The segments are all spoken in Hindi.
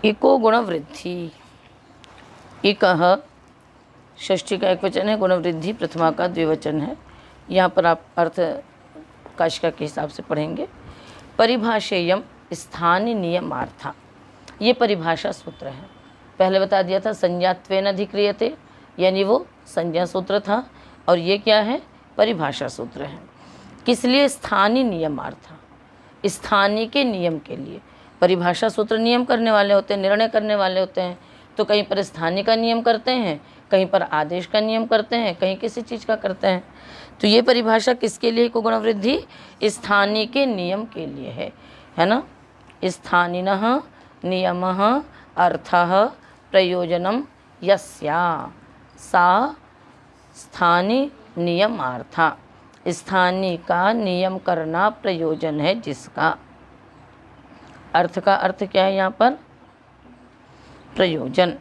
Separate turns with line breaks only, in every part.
इको गुण वृद्धि। इकः षष्ठी का एक वचन है, गुण वृद्धि प्रथमा का द्विवचन है। यहाँ पर आप अर्थ काशिका के हिसाब से पढ़ेंगे। परिभाषेयम स्थानीय नियमार्था, ये परिभाषा सूत्र है। पहले बता दिया था संज्ञात्वेन अधिक्रियते, यानी वो संज्ञा सूत्र था, और ये क्या है, परिभाषा सूत्र है। किस लिए? स्थानीय नियमार्था, स्थानीय के नियम के लिए। परिभाषा सूत्र नियम करने वाले होते हैं, निर्णय करने वाले होते हैं। तो कहीं पर स्थानीय का नियम करते हैं, कहीं पर आदेश का नियम करते हैं, कहीं किसी चीज़ का करते हैं। तो ये परिभाषा किसके लिए को गुण वृद्धि? स्थानीय के नियम के लिए है ना। स्थानीनः नियमः अर्थः प्रयोजनम यस्या सा स्थानीय नियमार्था। स्थानीय का नियम करना प्रयोजन है जिसका। अर्थ का अर्थ क्या है यहाँ पर? प्रयोजन।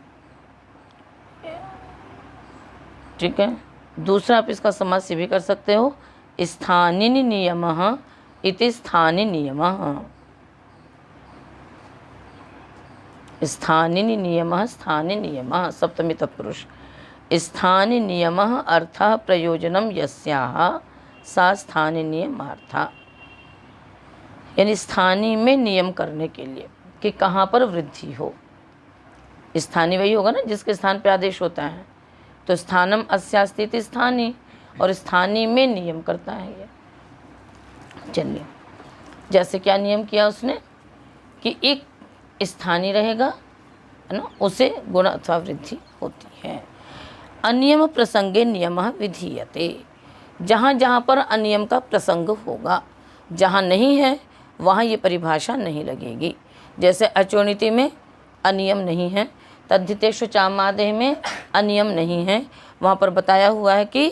ठीक है। दूसरा आप इसका समास भी कर सकते हो, स्थानीय नियमः इति स्थानीय नियमः। स्थानीय नियमः स्थानीय नियमः सप्तमी तत्पुरुष। स्थानीय नियमः अर्थः प्रयोजनम यस्याः सा स्थानीय नियमार्था। यानी स्थानीय में नियम करने के लिए कि कहाँ पर वृद्धि हो। स्थानीय वही होगा ना जिसके स्थान पे आदेश होता है। तो स्थानम अस्यास्ति स्थानीय, और स्थानीय में नियम करता है ये। चलिए, जैसे क्या नियम किया उसने कि एक स्थानीय रहेगा, है ना, उसे गुण अथवा वृद्धि होती है। अनियम प्रसंगे नियमः विधीयते। जहाँ जहाँ पर अनियम का प्रसंग होगा, जहाँ नहीं है वहाँ ये परिभाषा नहीं लगेगी। जैसे अचोनिति में अनियम नहीं है, तद्धितेषु चामादेह में अनियम नहीं है। वहाँ पर बताया हुआ है कि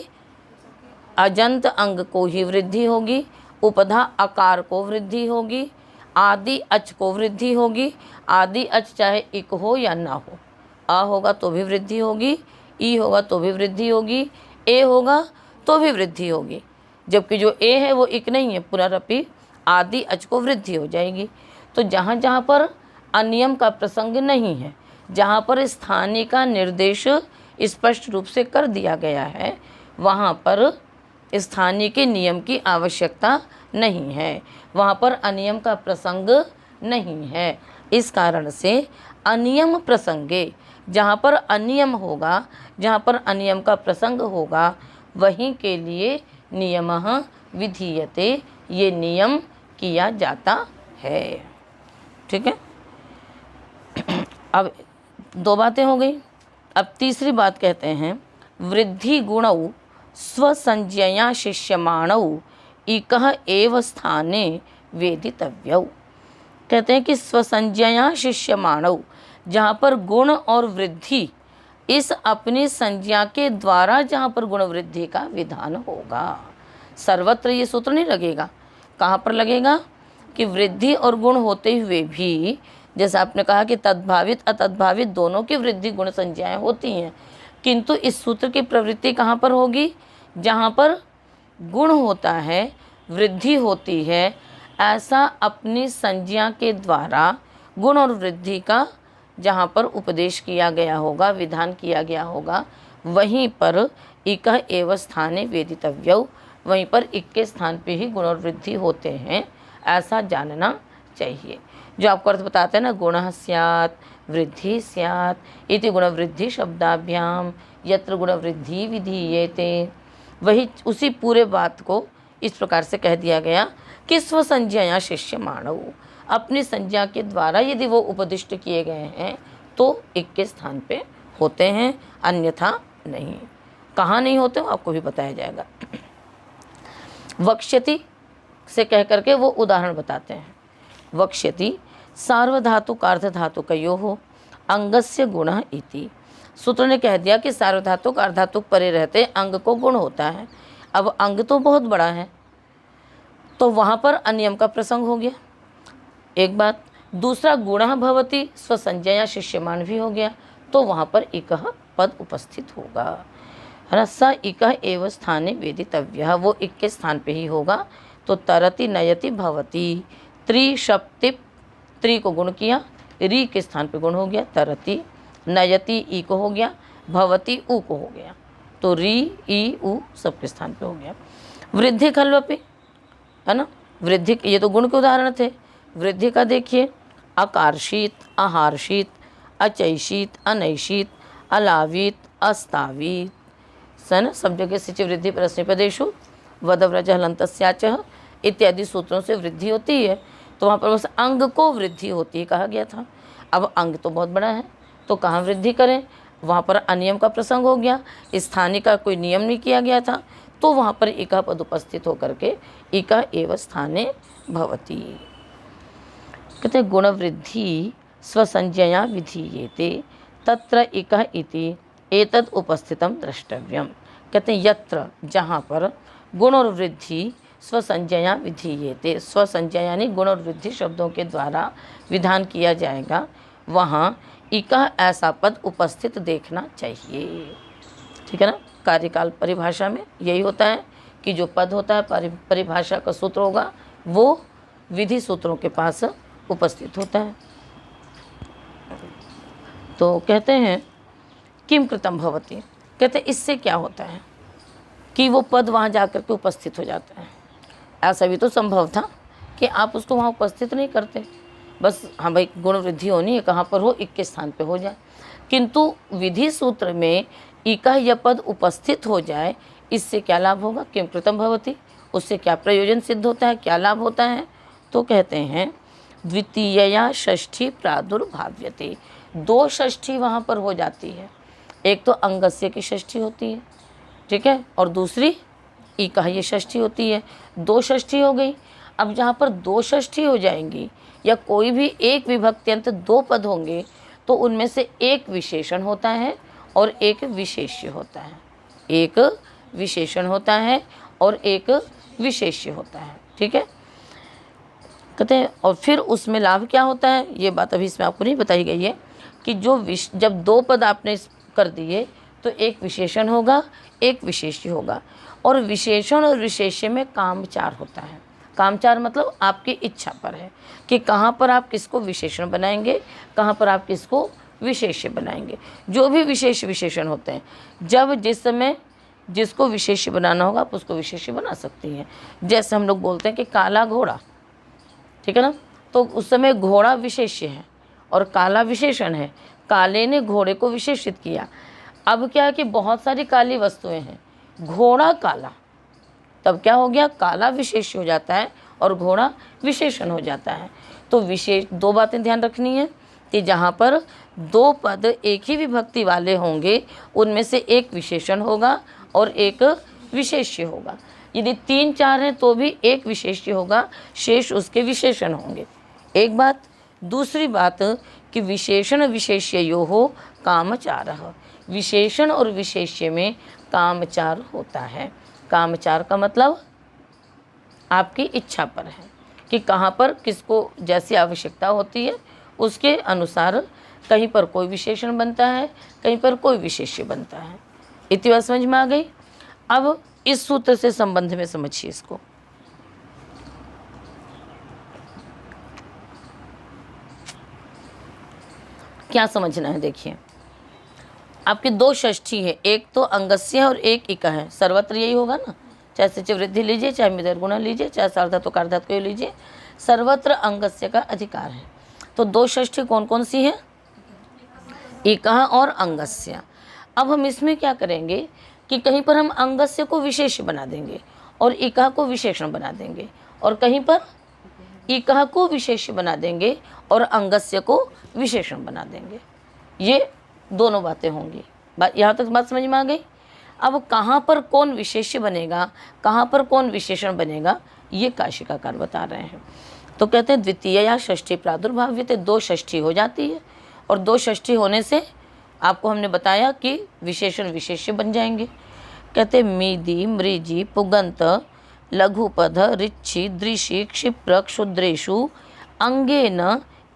अजंत अंग को ही वृद्धि होगी, उपधा अकार को वृद्धि होगी, आदि अच को वृद्धि होगी। आदि अच चाहे इक हो या ना हो, आ होगा तो भी वृद्धि होगी, ई होगा तो भी वृद्धि होगी, ए होगा तो भी वृद्धि होगी। जबकि जो ए है वो इक नहीं है, पुनरपि आदि अच को वृद्धि हो जाएगी। तो जहाँ जहाँ पर अनियम का प्रसंग नहीं है, जहाँ पर स्थानीय का निर्देश स्पष्ट रूप से कर दिया गया है, वहाँ पर स्थानीय के नियम की आवश्यकता नहीं है, वहाँ पर अनियम का प्रसंग नहीं है। इस कारण से अनियम प्रसंगे, जहाँ पर अनियम होगा, जहाँ पर अनियम का प्रसंग होगा, वहीं के लिए नियमः विधीयते, ये नियम किया जाता है। ठीक है। अब दो बातें हो गई। अब तीसरी बात कहते हैं, वृद्धि गुणौ स्वसंज्ञया शिष्यमाणौ इकः एव स्थाने वेदितव्यौ। कहते हैं कि स्वसंज्ञया शिष्यमाणौ, जहाँ पर गुण और वृद्धि इस अपनी संज्ञा के द्वारा जहाँ पर गुण वृद्धि का विधान होगा। सर्वत्र ये सूत्र नहीं लगेगा। कहाँ पर लगेगा कि वृद्धि और गुण होते हुए भी, जैसे आपने कहा कि तद्भावित अतद्भावित दोनों की वृद्धि गुण संज्ञाएँ होती हैं, किंतु इस सूत्र की प्रवृत्ति कहाँ पर होगी? जहाँ पर गुण होता है, वृद्धि होती है, ऐसा अपनी संज्ञा के द्वारा गुण और वृद्धि का जहाँ पर उपदेश किया गया होगा, विधान किया गया होगा, वहीं पर इकः एव स्थाने वेदितव्यौ, वहीं पर इक के स्थान पे ही गुण और वृद्धि होते हैं, ऐसा जानना चाहिए। जो आपको अर्थ बताते हैं ना, गुणः स्यात् वृद्धि स्यात् इति गुण वृद्धि शब्दाभ्याम यत्र गुण वृद्धि विधीयेते, वही उसी पूरे बात को इस प्रकार से कह दिया गया कि स्वसंज्ञया शिष्यमाणौ, अपनी संज्ञा के द्वारा यदि वो उपदिष्ट किए गए हैं तो एक के स्थान पे होते हैं, अन्यथा नहीं। कहाँ नहीं होते हो आपको भी बताया जाएगा। वक्ष्यति से कह करके वो उदाहरण बताते हैं। वक्ष्यति सार्वधातुक अर्धधातुकयोः अंगस्य गुणः इति। सूत्र ने कह दिया कि सार्वधातुक अर्धधातुक परे रहते अंग को गुण होता है। अब अंग तो बहुत बड़ा है, तो वहाँ पर अनियम का प्रसंग हो गया, एक बात। दूसरा, गुणः भवति स्वसंज्ञया शिष्यमान भी हो गया, तो वहाँ पर इकः पद उपस्थित होगा, है ना। स इकः एव स्थाने वेदितव्यः, वो इक के स्थान पे ही होगा। तो तरति नयति भवति, त्रि शप्तिप, त्रि को गुण किया, री के स्थान पे गुण हो गया तरति, नयति ई को हो गया, भवति ऊ को हो गया, तो री ई ऊ सबके स्थान पे हो गया। वृद्धि खल्वपि, है ना, वृद्धि, ये तो गुण के उदाहरण थे। वृद्धि का देखिए, अकार्षित, आहार्षित, अचैषित, अनैषित, अलावित, अस्तावित, सन सब जगह सिच वृद्धि प्रश्नपदेशु वदव्रज हलंतस्याच इत्यादि सूत्रों से वृद्धि होती है। तो वहाँ पर बस अंग को वृद्धि होती है कहा गया था। अब अंग तो बहुत बड़ा है, तो कहाँ वृद्धि करें, वहाँ पर अनियम का प्रसंग हो गया, स्थानीय का कोई नियम नहीं किया गया था, तो वहाँ पर इका पद उपस्थित होकर के इका एव स्थाने भवति। कहते गुण वृद्धि स्वसंज्ञया विधीयेते तत्र इका इति एतद उपस्थितम द्रष्टव्यम। कहते हैं यत्र, जहाँ पर गुण और वृद्धि स्वसंज्ञया विधीयेते, स्वसंज्ञा यानी गुण और वृद्धि शब्दों के द्वारा विधान किया जाएगा, वहाँ इका ऐसा पद उपस्थित देखना चाहिए। ठीक है ना, कार्यकाल परिभाषा में यही होता है कि जो पद होता है परिभाषा का सूत्र होगा वो विधि सूत्रों के पास उपस्थित होता है। तो कहते हैं किम कृतम भवति, कहते हैं इससे क्या होता है कि वो पद वहाँ जाकर के उपस्थित हो जाता है। ऐसा भी तो संभव था कि आप उसको वहाँ उपस्थित नहीं करते, बस हाँ भाई गुण वृद्धि होनी है, कहाँ पर हो, इक के स्थान पे हो जाए, किंतु विधि सूत्र में इका यह पद उपस्थित हो जाए, इससे क्या लाभ होगा, किम कृतम भवति, उससे क्या प्रयोजन सिद्ध होता है, क्या लाभ होता है। तो कहते हैं द्वितीयया षष्ठी प्रादुर्भाव्यते, दो षष्ठी वहाँ पर हो जाती है, एक तो अंगस्य की षष्ठी होती है, ठीक है, और दूसरी इका ये षष्ठी होती है, दो षष्ठी हो गई। अब जहाँ पर दो षष्ठी हो जाएंगी या कोई भी एक विभक्त्यंत दो पद होंगे तो उनमें से एक विशेषण होता है और एक विशेष्य होता है, एक विशेषण होता है और एक विशेष्य होता है, ठीक है। कहते हैं और फिर उसमें लाभ क्या होता है, ये बात अभी इसमें आपको नहीं बताई गई है कि जब दो पद आपने कर दिए तो एक विशेषण होगा एक विशेष्य होगा, और विशेषण और विशेष्य में कामचार होता है। कामचार मतलब आपकी इच्छा पर है कि कहाँ पर आप किसको विशेषण बनाएंगे, कहाँ पर आप किसको विशेष्य बनाएंगे। जो भी विशेष विशेषण होते हैं, जब जिस समय जिसको विशेष्य बनाना होगा आप उसको विशेष्य बना सकती हैं। जैसे हम लोग बोलते हैं कि काला घोड़ा, ठीक है ना, तो उस समय घोड़ा विशेष्य है और काला विशेषण है, काले ने घोड़े को विशेषित किया। अब क्या है कि बहुत सारी काली वस्तुएं हैं, घोड़ा काला, तब क्या हो गया, काला विशेष हो जाता है और घोड़ा विशेषण हो जाता है। तो विशेष दो बातें ध्यान रखनी है कि जहाँ पर दो पद एक ही विभक्ति वाले होंगे उनमें से एक विशेषण होगा और एक विशेष्य होगा। यदि तीन चार हैं तो भी एक विशेष्य होगा, शेष उसके विशेषण होंगे। एक बात। दूसरी बात कि विशेषण विशेष्ययोः कामचारः, विशेषण और विशेष्य में कामचार होता है। कामचार का मतलब आपकी इच्छा पर है कि कहाँ पर किसको जैसी आवश्यकता होती है उसके अनुसार कहीं पर कोई विशेषण बनता है, कहीं पर कोई विशेष्य बनता है। इतनी बात समझ में आ गई। अब इस सूत्र से संबंध में समझिए इसको। क्या समझना है, देखिए आपके दो षष्ठी है, एक तो अंगस्य और एक इका है, सर्वत्र यही होगा ना, चाहे सिच वृद्धि लीजिए, चाहे मिदर गुणा लीजिए, चाहे सार्वधातु कार्धातु को लीजिए, सर्वत्र अंगस्य का अधिकार है। तो दो षष्ठी कौन कौन सी है, इका और अंगस्य। अब हम इसमें क्या करेंगे कि कहीं पर हम अंगस्य को विशेष बना देंगे और इका को विशेषण बना देंगे, और कहीं पर इका को विशेष बना देंगे और अंगस्य को विशेषण बना देंगे। ये दोनों बातें होंगी। यहाँ तक बात समझ में आ गई। अब कहाँ पर कौन विशेष्य बनेगा, कहाँ पर कौन विशेषण बनेगा, ये काशिकाकार बता रहे हैं। तो कहते हैं द्वितीया षष्ठी प्रादुर्भाव्यते, दो षष्ठी हो जाती है, और दो षष्ठी होने से आपको हमने बताया कि विशेषण विशेष्य बन जाएंगे। कहते मीदी मृजी पुगंत लघुपद रिच्छि दृशि क्षिप्र क्षुद्रेषु अंगेन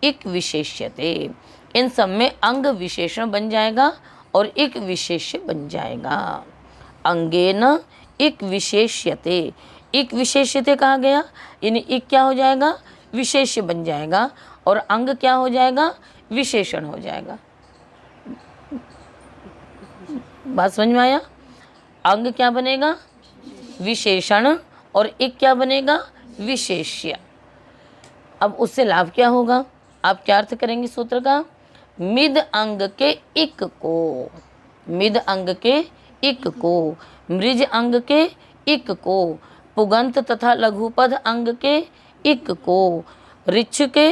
इक विशेष्यते, इन सब में अंग विशेषण बन जाएगा और एक विशेष्य बन जाएगा। अंगेन इक विशेष्यते, इक विशेष्यते कहा गया, यानी इक क्या हो जाएगा, विशेष्य बन जाएगा और अंग क्या हो जाएगा, विशेषण हो जाएगा। बात समझ में आया? अंग क्या बनेगा, विशेषण, और इक क्या बनेगा, विशेष्य। अब उससे लाभ क्या होगा, आप क्या अर्थ करेंगे सूत्र का, मिद अंग के इक को, मिद अंग के इक को, मृज अंग के इक को, पुगंत तथा लघुपद अंग के इक को, ऋक्ष के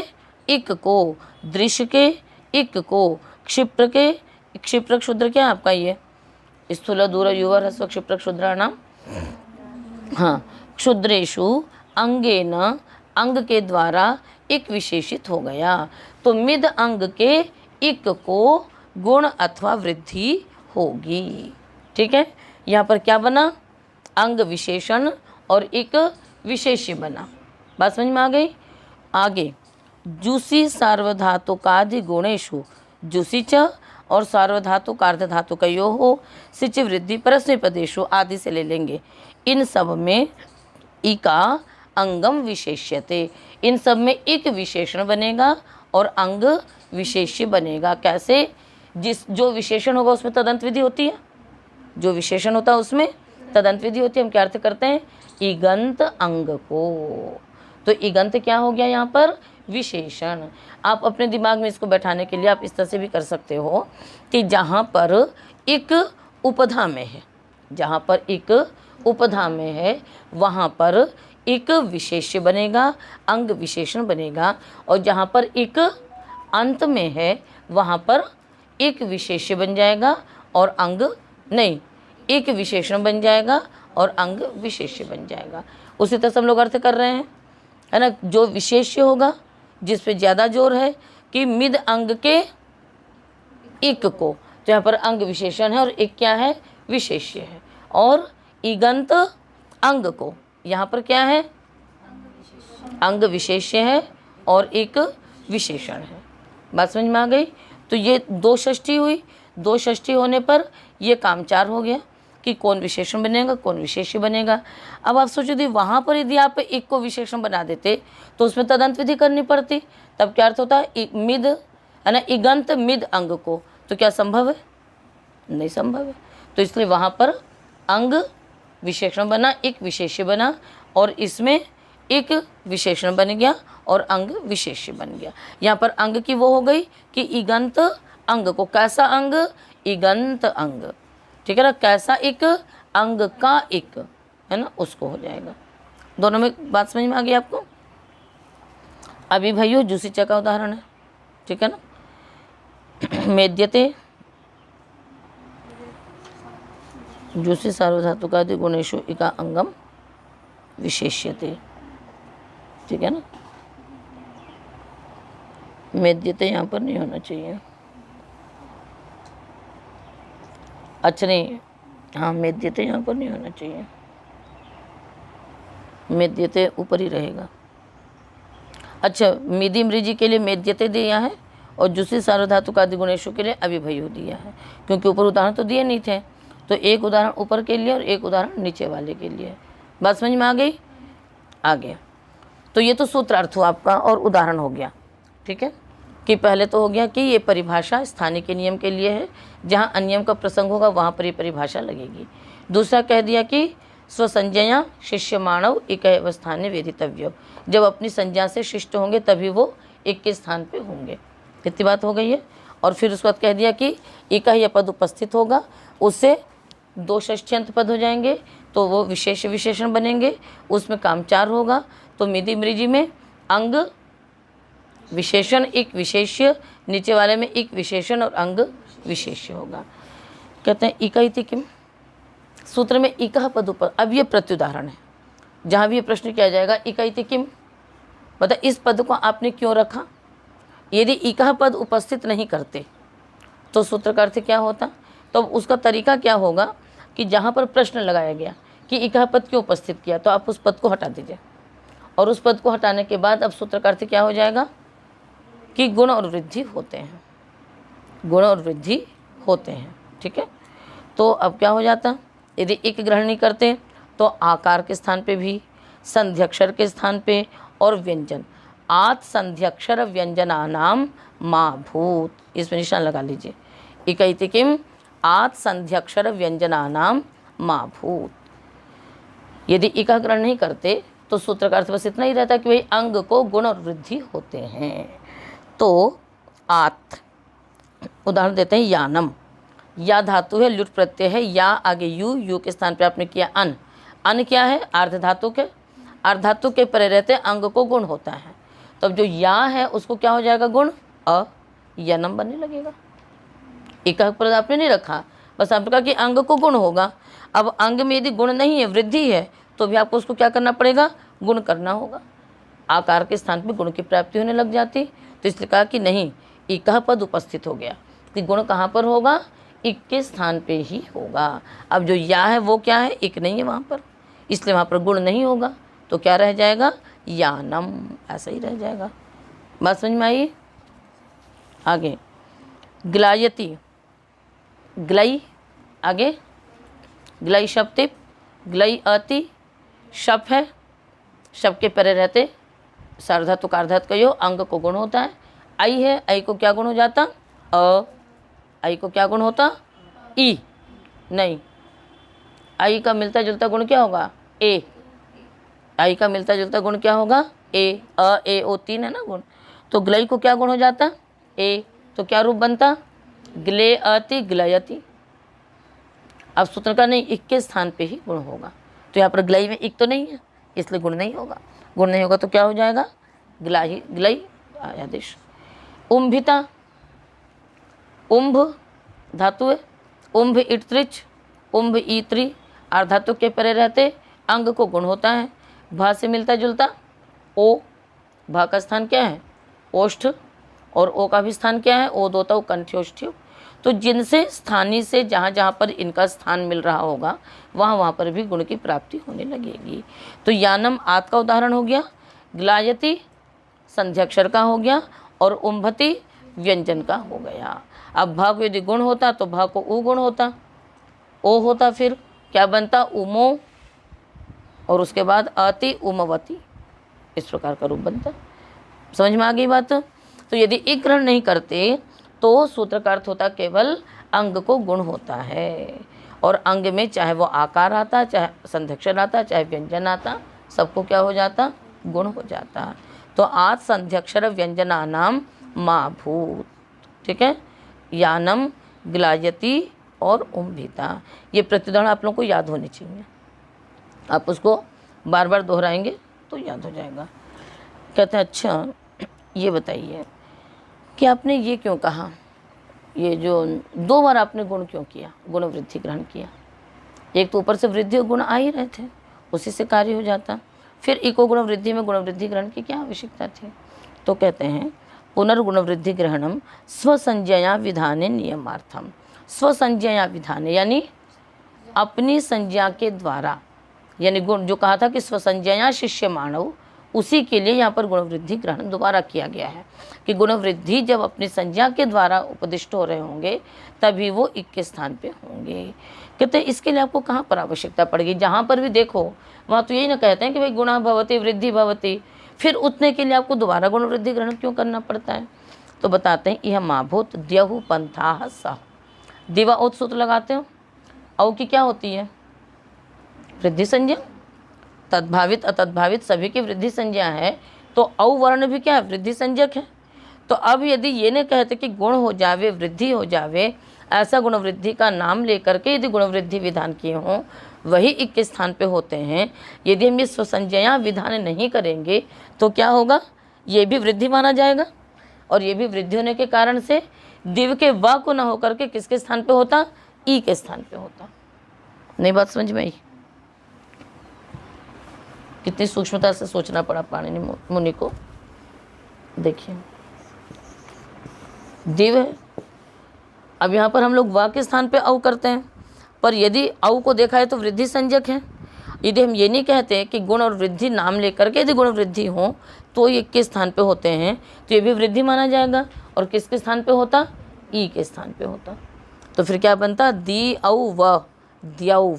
इक को, दृश्य के इक को, क्षिप्र के, क्षिप्र क्षुद्र क्या आपका ये स्थूल दूर युवा ह्रस्व क्षिप्र क्षुद्राणाम, हाँ, क्षुद्रेषु अंगेन, अंग के द्वारा एक विशेषित हो गया। तो मिद अंग के इक को गुण अथवा वृद्धि होगी। ठीक है, यहाँ पर क्या बना, अंग विशेषण और एक विशेष्य बना। बात समझ में आ गई? आगे जुसी सार्वधातुकादि गुणेषु, जुसी च और सार्वधातुक अर्धधातुकयो हो, सिच वृद्धि परस्मैपदेषु आदि से ले लेंगे। इन सब में इका अंगम विशेष्यते, इन सब में एक विशेषण बनेगा और अंग विशेष्य बनेगा। कैसे? जो विशेषण होगा उसमें तदंत विधि होती है, जो विशेषण होता है उसमें तदंत विधि होती है। हम क्या अर्थ करते हैं, इगंत अंग को। तो इगंत क्या हो गया यहाँ पर, विशेषण। आप अपने दिमाग में इसको बैठाने के लिए आप इस तरह से भी कर सकते हो कि जहाँ पर एक उपधा में है, जहाँ पर एक उपधा में है वहाँ पर एक विशेष्य बनेगा, अंग विशेषण बनेगा, और जहाँ पर एक अंत में है वहाँ पर एक विशेष्य बन जाएगा और अंग नहीं, एक विशेषण बन जाएगा और अंग विशेष्य बन जाएगा। उसी तरह से हम लोग अर्थ कर रहे हैं, है ना। जो विशेष्य होगा जिस पे ज़्यादा जोर है कि मिद अंग के इक को, तो यहाँ पर अंग विशेषण है और एक क्या है, विशेष्य है। और इगंत अंग को यहाँ पर क्या है, अंग विशेष्य है और एक विशेषण है। बात समझ में आ गई? तो ये दो षष्ठी हुई, दो षष्ठी होने पर ये कामचार हो गया कि कौन विशेषण बनेगा कौन विशेष्य बनेगा। अब आप सोचो यदि वहाँ पर यदि आप एक को विशेषण बना देते तो उसमें तदंत विधि करनी पड़ती, तब क्या अर्थ होता है, मिद है ना, इगंत मिद अंग को, तो क्या संभव है, नहीं संभव है। तो इसलिए वहाँ पर अंग विशेषण बना, एक विशेष्य बना, और इसमें एक विशेषण बन गया और अंग विशेष्य बन गया। यहाँ पर अंग की वो हो गई कि इगंत अंग को, कैसा अंग, इगंत अंग, ठीक है ना, कैसा एक अंग का एक, है ना, उसको हो जाएगा। दोनों में बात समझ में आ गई आपको? अभी भाइयों जुसीचा का उदाहरण है, ठीक है ना। मेद्यते जुसी सार्वधातुकादि गुणेषु इका अंगम विशेष्यते, ठीक है ना। मेद्यते यहाँ पर नहीं होना चाहिए, अच्छा नहीं, हाँ मेद्यते यहाँ पर नहीं होना चाहिए, मेद्यते ऊपर ही रहेगा। अच्छा, मिधि मृजी के लिए मेद्यते दिया है और जुसी सार्वधातुकादि गुणेषु के लिए अभिभयु दिया है, क्योंकि ऊपर उदाहरण तो दिए नहीं थे, तो एक उदाहरण ऊपर के लिए और एक उदाहरण नीचे वाले के लिए। बात समझ में आ गई? आ गया। तो ये तो सूत्रार्थ हुआ आपका और उदाहरण हो गया, ठीक है। कि पहले तो हो गया कि ये परिभाषा स्थानीय के नियम के लिए है, जहाँ अनियम का प्रसंग होगा वहाँ पर ये परिभाषा लगेगी। दूसरा कह दिया कि स्वसंज्ञया शिष्य मानव एक स्थानीय वेदितव्य, जब अपनी संज्ञा से शिष्ट होंगे तभी वो एक के स्थान पे होंगे, इतनी बात हो गई है। और फिर उसके बाद कह दिया कि एक ही पद उपस्थित होगा, उससे दो षष्ठ्यंत पद हो जाएंगे तो वो विशेष विशेषण बनेंगे, उसमें कामचार होगा। तो मिधि मृजी में अंग विशेषण एक विशेष्य, नीचे वाले में एक विशेषण और अंग विशेष्य होगा। कहते हैं इका इति किम, सूत्र में इका पद ऊपर। अब ये प्रत्युदाहरण है, जहाँ भी ये प्रश्न किया जाएगा इका इति किम, बता इस पद को आपने क्यों रखा। यदि इका पद उपस्थित नहीं करते तो सूत्र का अर्थ क्या होता, तो उसका तरीका क्या होगा कि जहाँ पर प्रश्न लगाया गया कि इका पद क्यों उपस्थित किया, तो आप उस पद को हटा दीजिए, और उस पद को हटाने के बाद अब सूत्र का अर्थ क्या हो जाएगा कि गुण और वृद्धि होते हैं, गुण और वृद्धि होते हैं, ठीक है। तो अब क्या हो जाता, यदि एक ग्रहण नहीं करते तो आकार के स्थान पे भी, संध्यक्षर के स्थान पे और व्यंजन, आत संध्यक्षर व्यंजनानाम मा भूत, इसमें निशान लगा लीजिए। इकैति किम आत संध्यक्षर व्यंजनानाम मा भूत। यदि इका ग्रहण नहीं करते तो सूत्र का अर्थ बस इतना ही रहता कि भाई अंग को गुण और वृद्धि होते हैं। तो आत, उदाहरण देते हैं यानम, या धातु है, लुट प्रत्यय है, या आगे यू के स्थान पे आपने किया अन क्या है, अर्ध धातु के परे रहते अंग को गुण होता है। तब जो या है उसको क्या हो जाएगा, गुण, यनम बनने लगेगा। इका पद आपने नहीं रखा, बस आपने कहा कि अंग को गुण होगा। अब अंग में यदि गुण नहीं है, वृद्धि है, तो भी आपको उसको क्या करना पड़ेगा, गुण करना होगा। आकार के स्थान पे गुण की प्राप्ति होने लग जाती। तो इसलिए कहा कि नहीं, इका पद उपस्थित हो गया कि गुण कहाँ पर होगा, इक के स्थान पे ही होगा। अब जो या है वो क्या है, इक नहीं है वहाँ पर, इसलिए वहाँ पर गुण नहीं होगा। तो क्या रह जाएगा, यानम, ऐसा ही रह जाएगा। बात समझ में आई। आगे ग्लायति, ग्लई, आगे ग्लई शब्द, ग्लई अति, शप है, शप के परे रहते सार्वधातु कार्धातु का यो, अंग को गुण होता है। आई है, आई को क्या गुण हो जाता, आई को क्या गुण होता, ई नहीं, आई का मिलता जुलता गुण क्या होगा, ए, आई का मिलता जुलता गुण क्या होगा, ए, ए ओ तीन है ना गुण। तो ग्लई को क्या गुण हो जाता, ए, तो क्या रूप बनता, ग्ले अति ग्लयति। अब सूत्र का नहीं, इक के स्थान पे ही गुण होगा। तो यहाँ पर ग्लई में इक तो नहीं है, इसलिए गुण नहीं होगा। गुण नहीं होगा तो क्या हो जाएगा, ग्लाई, ग्लई आदेश। उम्भिता, उम्भ धातु है, उम्भ इत्रिच, उम्भ ईत्री, अर्धातु के परे रहते अंग को गुण होता है। भा से मिलता जुलता ओ, भा का स्थान क्या है, ओष्ठ, और ओ का भी स्थान क्या है, ओ दोता कंठ्योष्ठ्य। तो जिनसे स्थानीय से जहाँ जहाँ पर इनका स्थान मिल रहा होगा वहाँ पर भी गुण की प्राप्ति होने लगेगी। तो यानम आत का उदाहरण हो गया, ग्लायति संध्याक्षर का हो गया, और उम्भति व्यंजन का हो गया। अब भा को यदि गुण होता तो भा को उ गुण होता, ओ होता, फिर क्या बनता, उमो, और उसके बाद अति उमवती, इस प्रकार का रूप बनता। समझ में आ गई बात। तो यदि एक ग्रहण नहीं करते तो सूत्र का अर्थ होता केवल अंग को गुण होता है, और अंग में चाहे वो आकार आता, चाहे संध्यक्षर आता, चाहे व्यंजन आता, सबको क्या हो जाता, गुण हो जाता। तो आज संध्यक्षर व्यंजनानाम मा भूत, ठीक है, यानम, ग्लायति और उम्भिता। ये प्रतिउदाहरण आप लोगों को याद होनी चाहिए, आप उसको बार बार दोहराएंगे तो याद हो जाएगा। कहते हैं अच्छा ये बताइए कि आपने ये क्यों कहा, ये जो दो बार आपने गुण क्यों किया, गुण वृद्धि ग्रहण किया। एक तो ऊपर से वृद्धि और गुण आ ही रहे थे, उसी से कार्य हो जाता, फिर इको गुण वृद्धि में गुण वृद्धि ग्रहण की क्या आवश्यकता थी। तो कहते हैं पुनर्गुण वृद्धि ग्रहणम स्वसंज्ञया विधाने नियमार्थम। स्वसंज्ञया विधाने यानी अपनी संज्ञा के द्वारा, यानी गुण जो कहा था कि स्वसंज्ञया शिष्य मानव, उसी के लिए यहाँ पर गुण वृद्धि ग्रहण दोबारा किया गया है कि गुण वृद्धि जब अपनी संज्ञा के द्वारा उपदिष्ट हो रहे होंगे तभी वो इक के स्थान पे होंगे। कहते हैं इसके लिए आपको कहाँ पर आवश्यकता पड़ेगी, जहाँ पर भी देखो वहाँ तो यही ना कहते हैं कि भाई गुणा भवति वृद्धि भवति, फिर उतने के लिए आपको दोबारा गुण वृद्धि ग्रहण क्यों करना पड़ता है। तो बताते हैं यह माभूत द्यहु पंथा सह, दिवा उत सूत्र लगाते हो, औ की क्या होती है, वृद्धि संज्ञा, तद्भावित अतद्भावित सभी की वृद्धि संज्ञा है, तो औ वर्ण भी क्या है, वृद्धि संज्ञक है। तो अब यदि ये नहीं कहते कि गुण हो जावे वृद्धि हो जावे, ऐसा गुण वृद्धि का नाम लेकर के यदि गुण वृद्धि विधान किए हों वही इक के स्थान पे होते हैं, यदि हम ये स्वसंज्ञया विधान नहीं करेंगे तो क्या होगा, ये भी वृद्धि माना जाएगा, और ये भी वृद्धि होने के कारण से दिव के व को न होकर के किसके स्थान पे होता, ई के स्थान पे होता। नहीं बात समझ में आई, कितनी सूक्ष्मता से सोचना पड़ा पाणिनि मुनि को। देखिए दिव है, अब यहाँ पर हम लोग वा के स्थान पे औ करते हैं, पर यदि औ को देखा है तो वृद्धि संज्ञक है। यदि हम ये नहीं कहते कि गुण और वृद्धि नाम लेकर के यदि गुण वृद्धि हो तो ये किस स्थान पे होते हैं, तो ये भी वृद्धि माना जाएगा, और किसके स्थान पे होता, ई के स्थान पे होता। तो फिर क्या बनता, दी औ व द्यौव,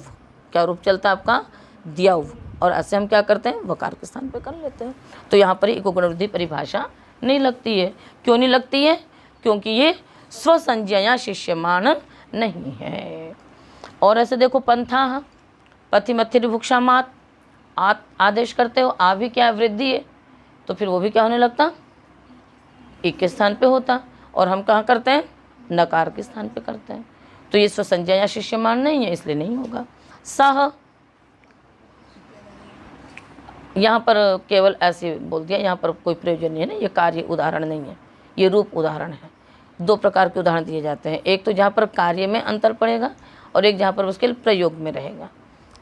क्या रूप चलता आपका, द्यौव, और ऐसे हम क्या करते हैं, वकार के स्थान पे कर लेते हैं। तो यहाँ पर इको गुण वृद्धि परिभाषा नहीं लगती है। क्यों नहीं लगती है? क्योंकि ये स्वसंज्ञया शिष्यमान नहीं है। और ऐसे देखो पंथा पथि मथि भुक्षा मात आदेश करते हो, आ भी क्या है, वृद्धि है, तो फिर वो भी क्या होने लगता, एक के स्थान पे होता। और हम कहाँ करते हैं, नकार के स्थान पे करते हैं। तो ये स्वसंज्ञा या शिष्यमान नहीं है, इसलिए नहीं होगा। सह यहाँ पर केवल ऐसे बोल दिया, यहाँ पर कोई प्रयोजन नहीं है ना, ये कार्य उदाहरण नहीं है, ये रूप उदाहरण है। दो प्रकार के उदाहरण दिए जाते हैं, एक तो जहाँ पर कार्य में अंतर पड़ेगा और एक जहाँ पर उसके प्रयोग में रहेगा।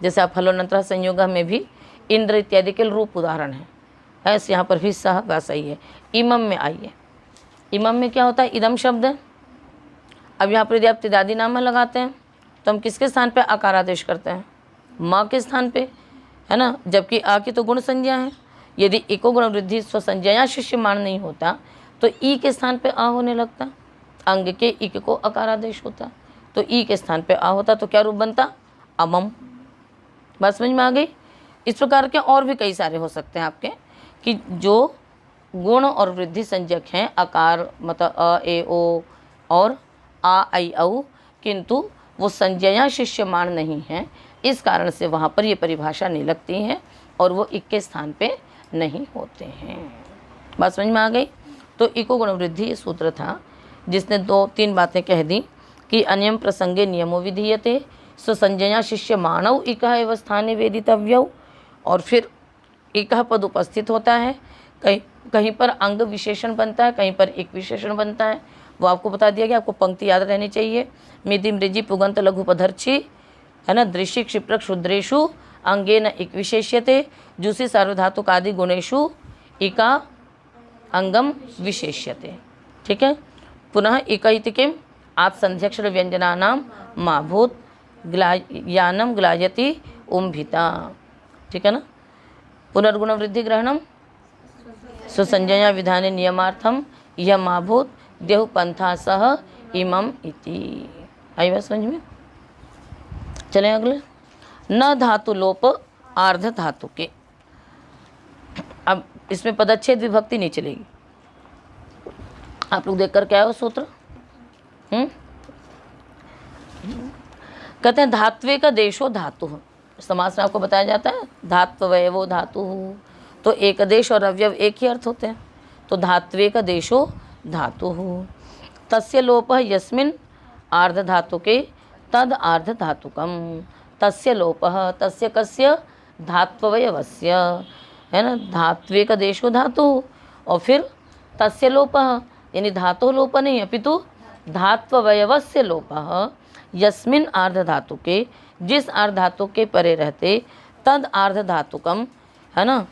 जैसे आप हलोनंतर संयोग में भी इंद्र इत्यादि के रूप उदाहरण है, ऐसे यहाँ पर भी सह वैसा ही है। इमम में आइए, इमम में क्या होता है, इदम शब्द है। अब यहाँ पर यदि आप तिदादी नाम लगाते हैं तो हम किसके स्थान पे आकार आदेश करते हैं, माँ के स्थान पे, है ना, जबकि आ की तो गुण संज्ञा है। यदि इको गुण वृद्धि स्वसंज्ञा या शिष्यमान नहीं होता तो ई के स्थान पे आ होने लगता, अंग के इक को आकार आदेश होता, तो ई के स्थान पे आ होता, तो क्या रूप बनता, अमम। बात समझ में आ गई। इस प्रकार के और भी कई सारे हो सकते हैं आपके, कि जो गुण और वृद्धि संज्ञक हैं, आकार मतलब अ ए ओ और आ आई औ, किंतु वो संज्ञा शिष्यमान नहीं है, इस कारण से वहाँ पर ये परिभाषा नहीं लगती है और वो इक के स्थान पे नहीं होते हैं। बात समझ में आ गई। तो इको गुण वृद्धि सूत्र था जिसने 2-3 बातें कह दी कि अनियम प्रसंगे नियमो विधीयते, स्वसंज्ञा शिष्य मानव इकः एव स्थाने वेदितव्यौ, और फिर इकः पद उपस्थित होता है, कहीं पर अंग विशेषण बनता है, कहीं पर एक विशेषण बनता है, वो आपको बता दिया गया। आपको पंक्ति याद रहनी चाहिए, मिधि मृजी पुगंत लघु पधर्ची, है ना, दृश्य क्षिप्रक शुद्रेशु अंगेन इक विशेष्यते, जुसी सार्वधातुक आदि गुणेशु इका अंगम विशेष्यते। ठीक है। पुनः इक इति किम, आप संध्यक्षर व्यंजनानाम माभूत यानम ग्लायति उम्भिता। ठीक है ना। पुनर्गुण वृद्धि ग्रहणम स्वसंज्ञया विधाने नियमार्थम यह माभूत देहु पंथा सह इमम इति। आई बात समझ में। चलें अगले, न धातु लोप आर्ध धातु के। अब इसमें पदच्छेद विभक्ति नहीं चलेगी। आप लोग देखकर क्या है वो सूत्र, कहते हैं धात्वे का देशो धातु। समास में आपको बताया जाता है धात्वयवो धातु, तो एक देश और अवयव एक ही अर्थ होते हैं। तो धात्वे का देशो धातु, तस्य लोप यस्मिन् आर्ध धातु के तद आर्ध धातुकम। तस्य लोप, तस्य कस्य, धात्वयवस्य, है ना, धात्वे का देशो धातु, और फिर तस्य लोप यानी धातु लोप नहीं अपितु धात्वयवस्य लोप यस्मिन् आर्ध धातु के, जिस आर्ध धातु के परे रहते, तद आर्ध धातुकम, है ना,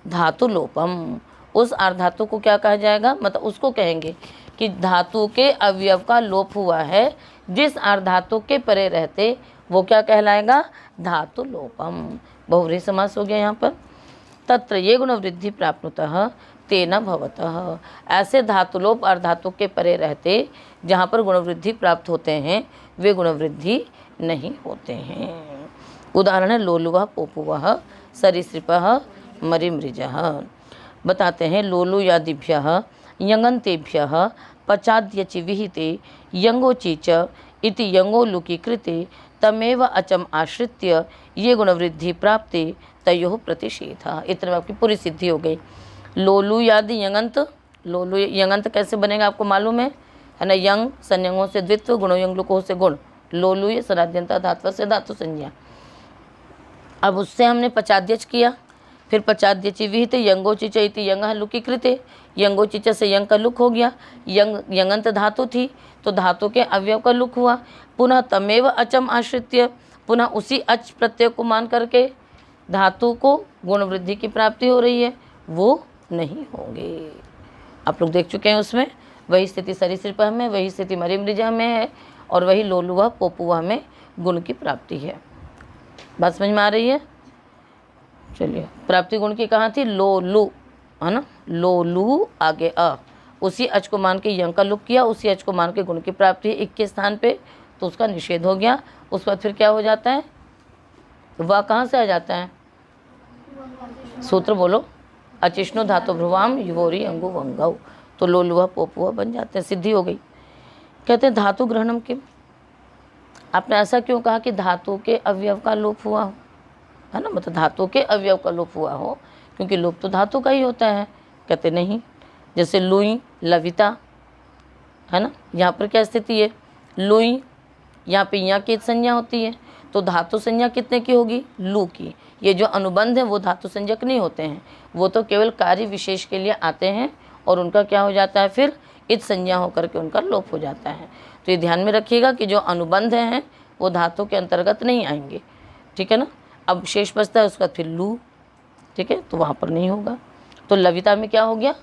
धातु लोपम, उस आर्ध धातु को क्या कहा जाएगा, मतलब उसको कहेंगे कि धातु के अवयव का लोप हुआ है, जिस आर्ध धातु के परे रहते वो क्या कहलाएगा, धातु लोपम। बहुव्रीहि समास हो गया यहाँ पर। तत्र ये गुण वृद्धि प्राप्नुतः तेन भवतः, ऐसे धातुलोप और धातु के परे रहते जहाँ पर गुण वृद्धि प्राप्त होते हैं वे गुण वृद्धि नहीं होते हैं। उदाहरण है लोलुवः पोपुवः सरीसृपः मरीमृजः। बताते हैं लोलुयादिभ्यः यङन्तेभ्यः पचाद्यचि विहिते यंगोचि च इति यंगो लुकी कृते तमेव अचम आश्रित्य ये गुण वृद्धि प्राप्ति तयोः प्रतिषेधः। इतने में आपकी पूरी सिद्धि हो गई। लोलु यादि यंगंत, लोलु यंगंत कैसे बनेगा आपको मालूम है ना, यंग संयंगों से द्वित्व, गुणो यंग लुको से गुण, लोलु ये सराद्यंता धात्व से धातु संज्ञा। अब उससे हमने पचाद्यच किया, फिर पचाद्यचि विहित यंगोचिच इति यंग लुकी कृते, यंगोचिच से यंग का लुक हो गया, यंगंत धातु थी तो धातु के अवयव का लुक हुआ। पुनः तमेव अचम आश्रित्य, पुनः उसी अच प्रत्यय को मान करके धातु को गुण वृद्धि की प्राप्ति हो रही है, वो नहीं होंगे। आप लोग देख चुके हैं उसमें। वही स्थिति सरीसृपः में, वही स्थिति मरीमृजः में है, और वही लोलुवः पोपुवः में गुण की प्राप्ति है। बात समझ में आ रही है। चलिए, प्राप्ति गुण की कहाँ थी, लोलु, है ना, लोलु आगे अ, उसी अच को मान के यंग का लुक किया, उसी अच को मान के गुण की प्राप्ति है इक के स्थान पे, तो उसका निषेध हो गया। उस पर फिर क्या हो जाता है, वह कहाँ से आ जाता है, सूत्र बोलो। अचिष्णु धातु भ्रुवाम युवोरी अंगु वंगव, तो लोलुआ पोपुआ बन जाते हैं, सिद्धि हो गई। कहते हैं धातु ग्रहणम किम, आपने ऐसा क्यों कहा कि धातु के अवयव का लोप हुआ हो, है ना, मतलब धातु के अवयव का लोप हुआ हो, क्योंकि लोप तो धातु का ही होता है। कहते नहीं, जैसे लुई लविता, है ना, यहाँ पर क्या स्थिति है, लुई, यहाँ पे यहाँ की संज्ञा होती है, तो धातु संज्ञा कितने की होगी, लू की। ये जो अनुबंध है वो धातु संज्ञक नहीं होते हैं, वो तो केवल कार्य विशेष के लिए आते हैं और उनका क्या हो जाता है, फिर इत संज्ञा होकर के उनका लोप हो जाता है। तो ये ध्यान में रखिएगा कि जो अनुबंध हैं वो धातु के अंतर्गत नहीं आएंगे, ठीक है ना। अब शेष बचता है उसका फिर लू, ठीक है, तो वहाँ पर नहीं होगा। तो लविता में क्या हो गया,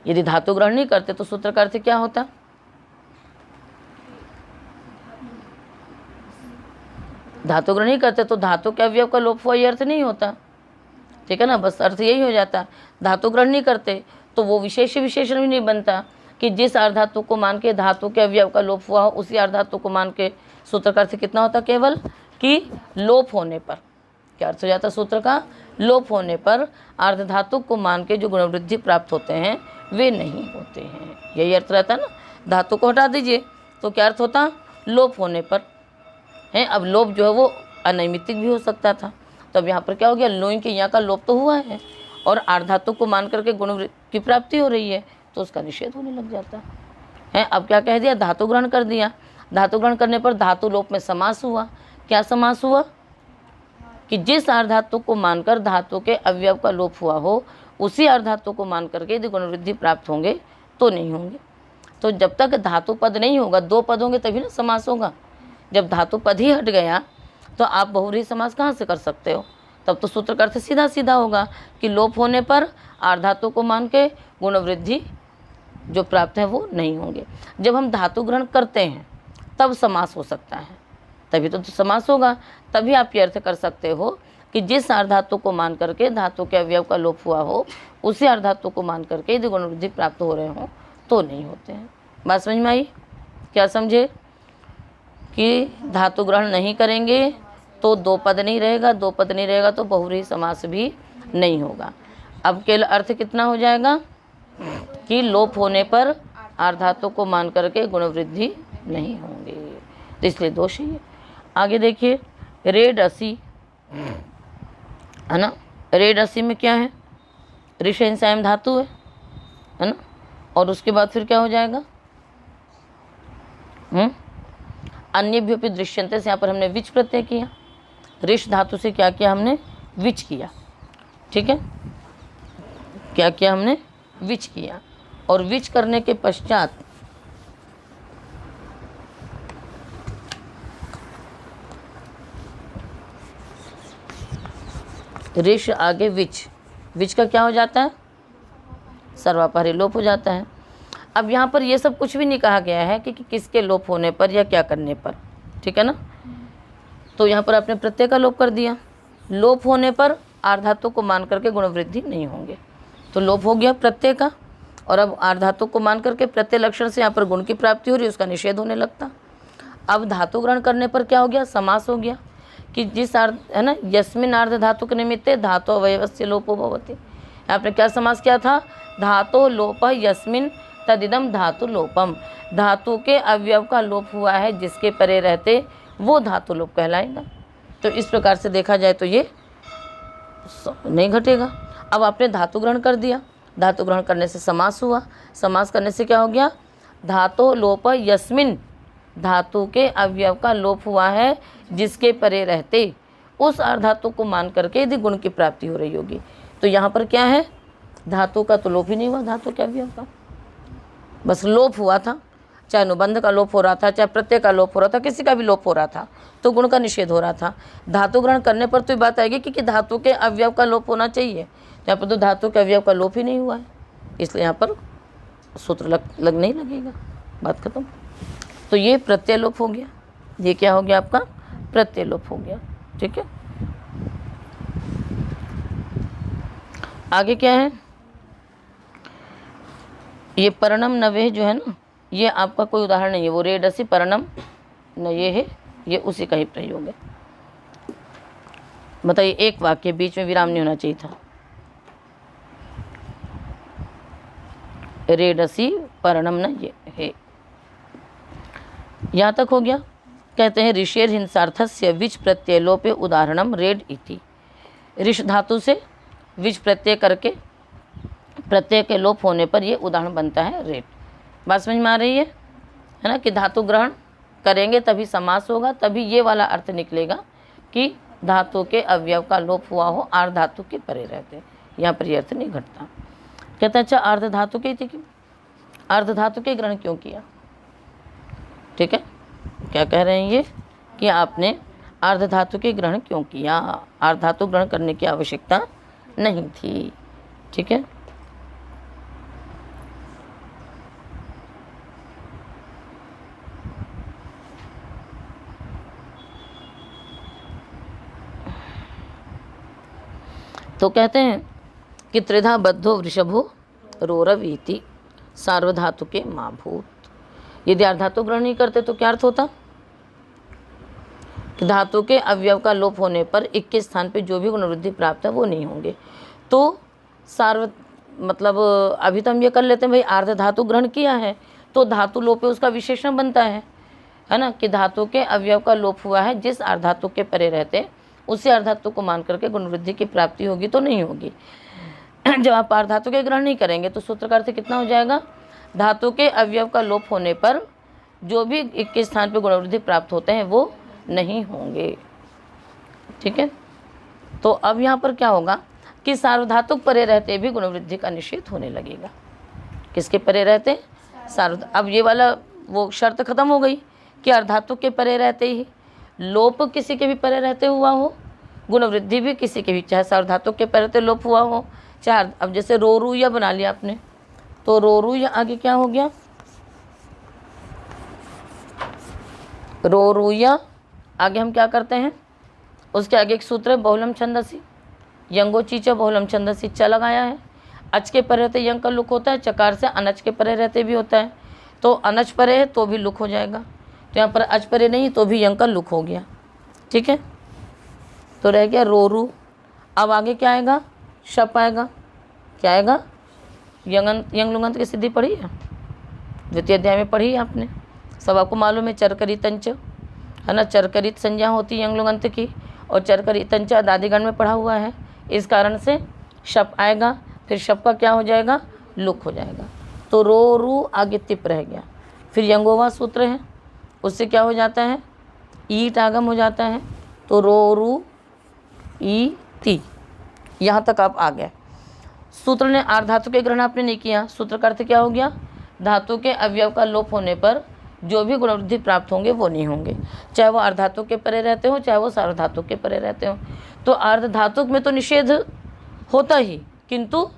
यदि धातु ग्रहण नहीं करते तो सूत्र का अर्थ क्या होता, धातु ग्रहण नहीं करते तो धातु के अवयव का लोप हुआ, ये अर्थ नहीं होता, ठीक है ना, बस अर्थ यही हो जाता। धातु ग्रहण नहीं करते तो वो विशेष विशेषण भी नहीं बनता कि जिस अर्धातु को मान के धातु के अवयव का लोप हुआ हो उसी अर्धातु को मान के। सूत्र का अर्थ कितना होता, केवल कि लोप होने पर, क्या अर्थ हो जाता सूत्र का, लोप होने पर अर्धधातु को मान के जो गुणवृद्धि प्राप्त होते हैं वे नहीं होते हैं, यही अर्थ रहता ना। धातु को हटा दीजिए तो क्या अर्थ होता, लोप होने पर है। अब लोप जो है वो अनैमित्तिक भी हो सकता था, तो अब यहाँ पर क्या हो गया, लोई के यहाँ का लोप तो हुआ है और अर्धातु को मान करके गुण की प्राप्ति हो रही है, तो उसका निषेध होने लग जाता है। अब क्या कह दिया, धातु ग्रहण कर दिया, धातु ग्रहण करने पर धातु लोप में समास हुआ। क्या समास हुआ कि जिस अर्धातु को मानकर धातु के अवयव का लोप हुआ हो उसी अर्धातु को मान करके यदि गुणवृद्धि प्राप्त होंगे तो नहीं होंगे। तो जब तक धातु पद नहीं होगा, दो पद होंगे तभी ना समास होगा। जब धातु पद ही हट गया तो आप बहुव्रीहि समास कहाँ से कर सकते हो, तब तो सूत्र का अर्थ सीधा सीधा होगा कि लोप होने पर अर्धातु को मान के गुणवृद्धि जो प्राप्त है वो नहीं होंगे। जब हम धातु ग्रहण करते हैं तब समास हो सकता है, तभी तो समास होगा। तभी आप ये अर्थ कर सकते हो कि जिस अर्धातु को मान करके धातु के अवयव का लोप हुआ हो उसी अर्धातु को मान करके यदि गुणवृद्धि प्राप्त हो रहे हों तो नहीं होते हैं। बात समझ में आई, क्या समझे कि धातु ग्रहण नहीं करेंगे तो दो पद नहीं रहेगा, दो पद नहीं रहेगा तो बहुव्रीहि समास भी नहीं होगा। अब केवल अर्थ कितना हो जाएगा कि लोप होने पर अर्धातु को मान करके गुणवृद्धि नहीं होंगे, तो इसलिए दोष ही है। आगे देखिए, रेड असी, है ना, रेड असी में क्या है, ऋष इंसायम धातु है ना, और उसके बाद फिर क्या हो जाएगा, अन्यभ्योपि दृश्यन्ते से यहाँ पर हमने विच प्रत्यय किया, ऋष धातु से क्या किया हमने, विच किया, ठीक है, क्या किया हमने, विच किया। और विच करने के पश्चात ऋष आगे विच, विच का क्या हो जाता है, सर्वापहरी लोप हो जाता है। अब यहाँ पर ये सब कुछ भी नहीं कहा गया है कि किसके लोप होने पर या क्या करने पर, ठीक है ना। तो यहाँ पर आपने प्रत्यय का लोप कर दिया, लोप होने पर अर्धातु को मान करके गुणवृद्धि नहीं होंगे, तो लोप हो गया प्रत्यय का। और अब अर्धातु को मान करके प्रत्यय लक्षण से यहाँ पर गुण की प्राप्ति हो रही है, उसका निषेध होने लगता। अब धातु ग्रहण करने पर क्या हो गया, समास हो गया कि जिस अर्ध, है ना, यस्मिन अर्ध धातु के निमित्ते धातु अवयवस्य लोपो भवति। यहाँ पर क्या समास किया था, धातु लोप यस्मिन तदिदम धातु लोपम, धातु के अवयव का लोप हुआ है जिसके परे रहते वो धातु लोप कहलाएगा। तो इस प्रकार से देखा जाए तो ये नहीं घटेगा। अब आपने धातु ग्रहण कर दिया, धातु ग्रहण करने से समास हुआ, समास करने से क्या हो गया, धातु लोप यस्मिन, धातु के अवयव का लोप हुआ है जिसके परे रहते उस अर्धातु को मान करके यदि गुण की प्राप्ति हो रही होगी। तो यहाँ पर क्या है, धातु का तो लोप ही नहीं हुआ, धातु के अवयव का बस लोप हुआ था, चाहे अनुबंध का लोप हो रहा था, चाहे प्रत्यय का लोप हो रहा था, किसी का भी लोप हो रहा था, तो गुण का निषेध हो रहा था। धातु ग्रहण करने पर तो ये बात आएगी कि धातु के अवयव का लोप होना चाहिए, यहाँ पर तो धातु के अवयव का लोप ही नहीं हुआ है, इसलिए यहाँ पर सूत्र लग नहीं लगेगा, बात खत्म। तो ये प्रत्यय लोप हो गया, ये क्या हो गया आपका, प्रत्यय लोप हो गया, ठीक है। आगे क्या है, ये परनम नवे जो है ना, ये आपका कोई उदाहरण नहीं है, वो रेडसी परनम न ये है, ये उसी का ही प्रयोग है। बताइए, एक वाक्य, बीच में विराम नहीं होना चाहिए था। रेडसी पर्णम न ये है, यहाँ तक हो गया। कहते हैं ऋषेर हिंसार्थस्य विच प्रत्यय लोपे उदाहरणम रेड इति। ऋष धातु से विच प्रत्यय करके प्रत्यय के लोप होने पर ये उदाहरण बनता है रेड। बात समझ में आ रही है ना, कि धातु ग्रहण करेंगे तभी समास होगा, तभी ये वाला अर्थ निकलेगा कि धातु के अवयव का लोप हुआ हो, आर्ध धातु के परे रहते, यहाँ पर ये अर्थ नहीं घटता। कहते हैं अच्छा, अर्ध धातु के थी क्यों, अर्ध धातु के ग्रहण क्यों किया? ठीक है, क्या कह रहे हैं ये कि आपने अर्ध धातु के ग्रहण क्यों किया? अर्ध धातु ग्रहण करने की आवश्यकता नहीं थी। ठीक है, तो कहते हैं कि त्रिधा बद्धो वृषभो रोरवीति सार्वधातु के माभूत। यदि अर्धातु ग्रहण नहीं करते तो क्या अर्थ होता? कि धातु के अवयव का लोप होने पर इक के स्थान पे जो भी गुणवृद्धि प्राप्त है वो नहीं होंगे। तो मतलब अभी तो हम ये कर लेते हैं भाई, अर्ध धातु ग्रहण किया है तो धातु लोपे उसका विशेषण बनता है ना, कि धातु के अवयव का लोप हुआ है, जिस अर्धातु के परे रहते उसी अर्धातु को मान करके गुणवृद्धि की प्राप्ति होगी तो नहीं होगी। जब आप अर्धातु के ग्रहण नहीं करेंगे तो सूत्र का अर्थ कितना हो जाएगा? धातु के अवयव का लोप होने पर जो भी एक के स्थान पर गुणवृद्धि प्राप्त होते हैं वो नहीं होंगे। ठीक है, तो अब यहाँ पर क्या होगा कि सार्वधातुक परे रहते भी गुणवृद्धि का निषेध होने लगेगा। किसके परे रहते? अब ये वाला वो शर्त खत्म हो गई कि अर्धातुक के परे रहते ही लोप किसी के भी परे रहते हुआ हो, गुणवृद्धि भी किसी के भी, चाहे सार्वधातुक के परे रहते लोप हुआ हो, चाहे अब जैसे रोरुया बना लिया आपने, तो रोरुया आगे क्या हो गया? रोरुया आगे हम क्या करते हैं, उसके आगे एक सूत्र है बहुलम छंदसी, यंगो चीचा बहुलम छंदसी, च लगाया है। अच के परे रहते यंग का लुक होता है, चकार से अनच के परे रहते भी होता है, तो अनच परे है तो भी लुक हो जाएगा, तो यहाँ पर अच परे नहीं तो भी यंग का लुक हो गया। ठीक है, तो रह गया रोरू। अब आगे क्या आएगा? शप आएगा। क्या आएगा? यंग लुंगंत की सिद्धि पढ़ी है, द्वितीय अध्याय में पढ़ी है आपने, सब आपको मालूम है। चरकरित तंच है ना, चरकरित संज्ञा होती है यंग लुंगंत की, और चरकरित तंच दादिगण में पढ़ा हुआ है, इस कारण से शप आएगा, फिर शप का क्या हो जाएगा? लुक हो जाएगा। तो रो रू आगे तिप रह गया, फिर यंगोवा सूत्र है, उससे क्या हो जाता है? ईट आगम हो जाता है, तो रो रू ई ती, यहाँ तक आप आ गए। सूत्र ने आर्धातु के ग्रहण आपने नहीं किया, सूत्र का अर्थ क्या हो गया? धातु के अवयव का लोप होने पर जो भी गुणवृद्धि प्राप्त होंगे वो नहीं होंगे, चाहे वो अर्धातु के परे रहते हो चाहे वो सार्वधातु के परे रहते हो। तो अर्धधातुक में तो निषेध होता ही, किंतु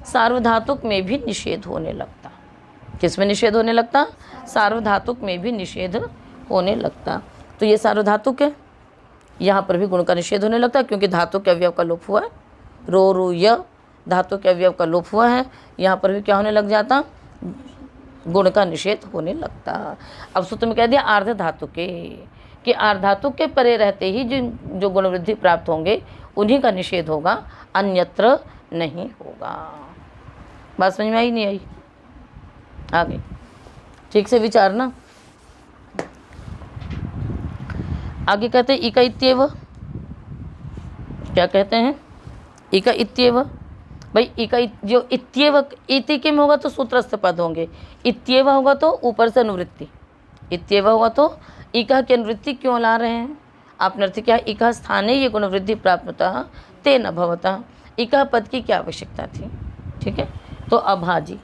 सार्वधातुक में भी निषेध होने लगता। किस में निषेध होने लगता? सार्वधातुक में भी निषेध होने लगता। तो ये सार्वधातुक है, यहाँ पर भी गुण का निषेध होने लगता है, क्योंकि धातु के अवयव का लोप हुआ है। रो रू य धातु के अवयव का लोप हुआ है, यहाँ पर भी क्या होने लग जाता? गुण का निषेध होने लगता। अब सूत्र में कह दिया आर्ध धातु के, कि आर्धातु के परे रहते ही जो गुणवृद्धि प्राप्त होंगे उन्हीं का निषेध होगा, अन्यत्र नहीं होगा। बात समझ में आई नहीं आई? आगे ठीक से विचारना। आगे कहते हैं इका इत्येव, क्या कहते हैं? इका इत्येव। भाई इका जो इत्येव इति किम होगा तो सूत्रस्थ पद होंगे, इत्येव होगा तो ऊपर से अनुवृत्ति, इत्येव होगा तो इका की अनुवृत्ति क्यों ला रहे हैं? आपने अर्थ क्या? इका स्थाने ये गुणवृद्धि प्राप्तः ते न भवतः, इका पद की क्या आवश्यकता थी? ठीक है, तो अभाजी,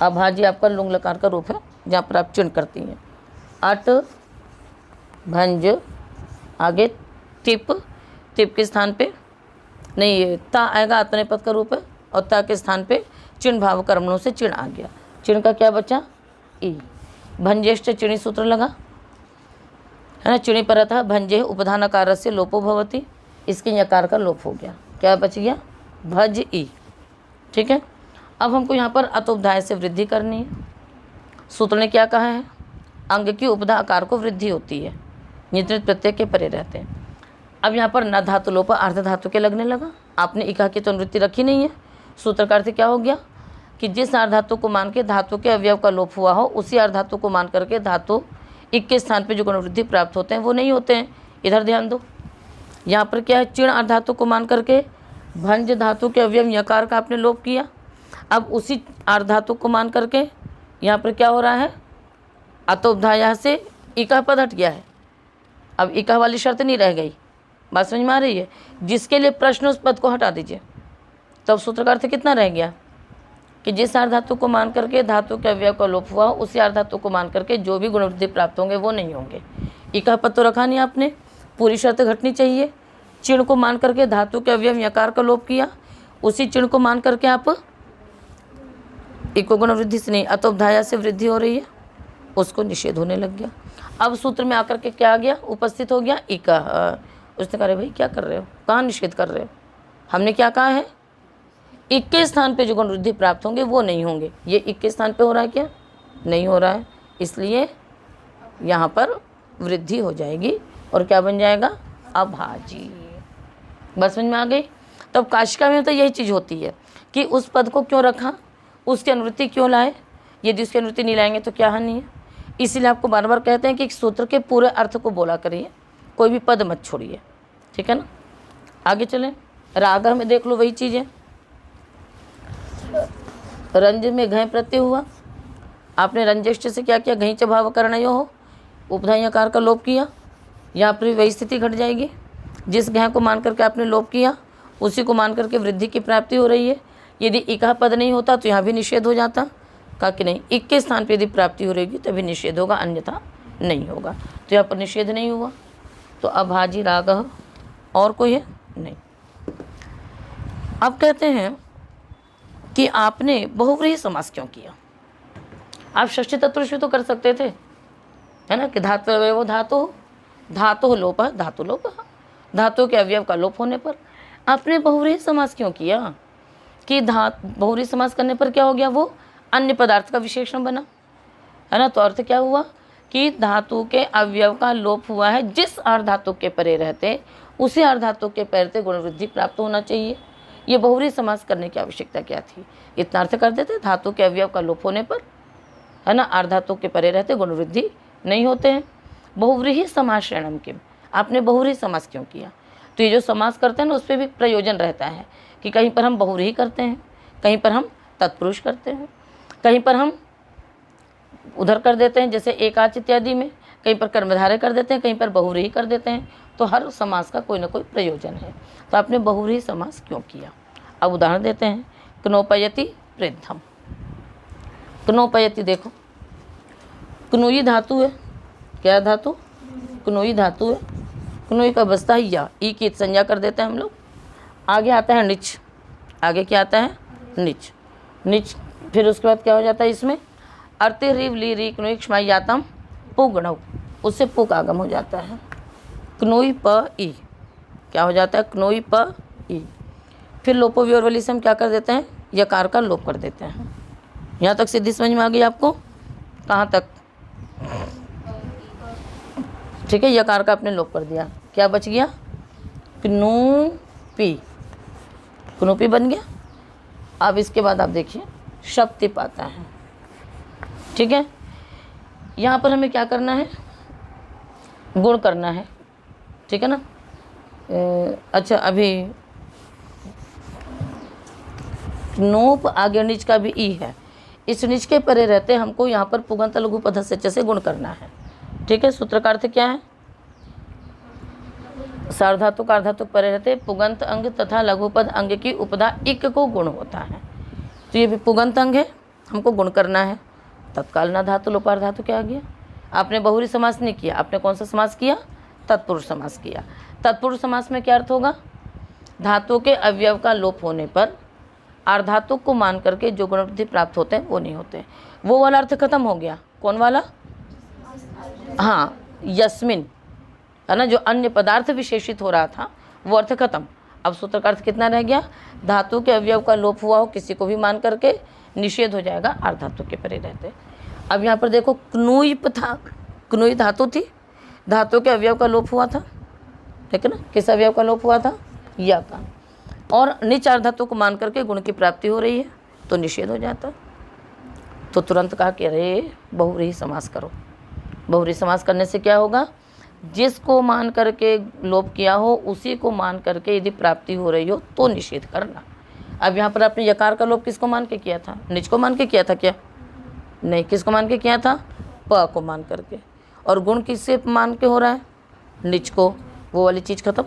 अभाजी आपका लुंग लकार का रूप है, जहाँ पर आप चिन्ह करती हैं। अट भंज आगे तिप, तिप के स्थान पे नहीं ता आएगा, आत्मनेपद पद का रूप है, और ता के स्थान पे चिन्ह भाव कर्मणों से चिन्ह आ गया। चिन्ह का क्या बचा? ई। भंजेष्ट चिणी सूत्र लगा है ना, चिणी पर था भंजे उपधानकार से लोपो भवती, इसके यकार का लोप हो गया, क्या बच गया? भज ई। ठीक है, अब हमको यहाँ पर अतुपधाय से वृद्धि करनी है। सूत्र ने क्या कहा है? अंग की उपधा आकार को वृद्धि होती है, नियंत्रित प्रत्यय के परे रहते हैं। अब यहाँ पर न धातु लोप अर्ध धातु के लगने लगा। आपने इका की तो अनुवृत्ति रखी नहीं है। सूत्र का अर्थ क्या हो गया कि जिस अर्ध धातु को मान के धातु के अवयव का लोप हुआ हो, उसी अर्ध धातु को मान करके धातु इक के स्थान पे जो गुणवृद्धि प्राप्त होते हैं वो नहीं होते हैं। इधर ध्यान दो, यहाँ पर क्या है, चिण अर्ध धातु को मान करके भंज धातु के अवयव यकार का आपने लोप किया। अब उसी अर्ध धातु को मान करके यहाँ पर क्या हो रहा है, अतोपधाया से इका पद हट गया है। अब इका वाली शर्त नहीं रह गई। बात समझ में आ रही है? जिसके लिए प्रश्न उस पद को हटा दीजिए। तब सूत्र का अर्थ कितना रह गया कि जिस अर्ध धातु को मान करके धातु के अवयव का लोप हुआ, उसी अर्ध धातु को मान करके जो भी गुणवृद्धि प्राप्त होंगे वो नहीं होंगे। इका पद तो रखा नहीं आपने, पूरी शर्त घटनी चाहिए। चिण को मान करके धातु के अवयव यकार का लोप किया, उसी चिण को मान करके आप इको गुणवृद्धि से नहीं अतोपधाया से वृद्धि हो रही है, उसको निषेध होने लग गया। अब सूत्र में आकर के क्या आ गया, उपस्थित हो गया इका। उसने कहा भाई क्या कर रहे हो, कहाँ निषेध कर रहे हो? हमने क्या कहा है, इक के स्थान पे जो गुणवृद्धि प्राप्त होंगे वो नहीं होंगे। ये इक के स्थान पे हो रहा है क्या? नहीं हो रहा है, इसलिए यहाँ पर वृद्धि हो जाएगी और क्या बन जाएगा, अभाजी। बस समझ में आ गई? तब काशिका में तो यही चीज़ होती है कि उस पद को क्यों रखा, उसकी अनुवृत्ति क्यों लाए। यदि उसकी अनुवृत्ति नहीं लाएंगे तो क्या हानि है। इसीलिए आपको बार बार कहते हैं कि सूत्र के पूरे अर्थ को बोला करिए, कोई भी पद मत छोड़िए, ठीक है ना। आगे चलें, राग में देख लो वही चीज़ है। रंज में घय प्रत्यय हुआ, आपने रंजेष्ट से क्या किया, घई च भाव करणयो हो, उपधाई आकार का लोप किया। यहाँ पर भी वही स्थिति घट जाएगी। जिस घय को मान करके आपने लोप किया, उसी को मान करके वृद्धि की प्राप्ति हो रही है। यदि इका पद नहीं होता तो यहाँ भी निषेध हो जाता। कहा कि नहीं, इक के स्थान पर यदि प्राप्ति हो रहेगी तभी निषेध होगा, अन्यथा नहीं होगा। तो यहाँ पर निषेध नहीं हुआ, तो अभाजी राग। और कोई है? नहीं। अब कहते हैं कि आपने बहुव्रीहि समास क्यों किया। आप षष्ठी तत्पुरुष भी तो कर सकते थे, है ना, कि धातु अवयव धातु, धातु लोप धातु लोप, धातु के अवयव का लोप होने पर आपने बहुव्रीहि समास क्यों किया कि बहुव्रीहि समास करने पर क्या हो गया, वो अन्य पदार्थ का विशेषण बना, है ना। तो अर्थ क्या हुआ कि धातु के अवयव का लोप हुआ है, जिस अर्ध धातु के परे रहते उसी अर्ध धातु के परे गुणवृद्धि प्राप्त होना चाहिए। ये बहुव्रीहि समास करने की आवश्यकता क्या थी, इतना अर्थ कर देते, धातु के अवयव का लोप होने पर, है ना, अर्ध धातु के परे रहते गुणवृद्धि नहीं होते हैं। बहुव्रीहि समास श्रेणम किम, आपने बहुव्रीहि समास क्यों किया। तो ये जो समास करते हैं ना, उस पर भी प्रयोजन रहता है कि कहीं पर हम बहुव्रीहि करते हैं, कहीं पर हम तत्पुरुष करते हैं, कहीं पर हम उधर कर देते हैं जैसे एकाच इत्यादि में, कहीं पर कर्मधारय कर देते हैं, कहीं पर बहुव्रीहि कर देते हैं। तो हर समास का कोई ना कोई प्रयोजन है। तो आपने बहुव्रीहि समास क्यों किया। अब उदाहरण देते हैं, क्नोपयति वृद्धम। क्नोपयति देखो, क्नोई धातु है, क्या धातु, क्नोई धातु है। क्नोई का बसता है या, ई की संज्ञा कर देते हैं हम लोग। आगे आता है निच, आगे क्या आता है, निच, निच। फिर उसके बाद क्या हो जाता है इसमें, अर्ते रिव ली री क्नोई क्षमायातम पुगणव, उससे पुक आगम हो जाता है। क्नोई प ई क्या हो जाता है, क्नोई प ई। फिर लोपो व्योर वाली से हम क्या कर देते हैं, यकार का लोप कर देते हैं। यहाँ तक सिद्धि समझ में आ गई आपको, कहाँ तक, ठीक है। यकार का आपने लोप कर दिया, क्या बच गया, क्नूपी, क्नूपी बन गया। अब इसके बाद आप देखिए शब्द आता है, ठीक है। यहाँ पर हमें क्या करना है, गुण करना है, ठीक है ना। अच्छा, अभी नोप आगे नीच का भी ई है, इस नीच के परे रहते हमको यहाँ पर पुगंत लघु पद से गुण करना है, ठीक है। सूत्र का अर्थ क्या है, सार्वधातुक अर्धातुक परे रहते पुगंत अंग तथा लघुपद अंग की उपधा इक को गुण होता है। तो ये भी पुगंत अंग है, हमको गुण करना है। तत्काल ना धातु लोपार धातु क्या आ गया। आपने बहुव्रीहि समास नहीं किया, आपने कौन सा समास किया, तत्पुरुष समास किया। तत्पुरुष समास में क्या अर्थ होगा, धातु के अवयव का लोप होने पर अर्धातुक को मान करके जो गुणवृद्धि प्राप्त होते हैं वो नहीं होते। वो वाला अर्थ खत्म हो गया, कौन वाला, हाँ, यस्मिन, है ना, जो अन्य पदार्थ विशेषित हो रहा था वो अर्थ खत्म। अब सूत्र का अर्थ कितना रह गया, धातु के अवयव का लोप हुआ हो किसी को भी मान करके निषेध हो जाएगा, अर्धातु के परे रहते। अब यहाँ पर देखो क्नूई था, क्नूई धातु थी, धातु के अवयव का लोप हुआ था, ठीक है ना, किस अवयव का लोप हुआ था, या का, और नीच अर्धातु को मान करके गुण की प्राप्ति हो रही है तो निषेध हो जाता। तो तुरंत कहा कि अरे बहुव्रीहि समास करो। बहुव्रीहि समास करने से क्या होगा, जिसको मान करके लोप किया हो उसी को मान करके यदि प्राप्ति हो रही हो तो निषेध करना। अब यहाँ पर आपने यकार का लोप किसको मान के किया था, निज को मान के किया था क्या, नहीं, किसको मान के किया था, प को मान करके, और गुण किससे मान के हो रहा है, निज को, वो वाली चीज़ खत्म।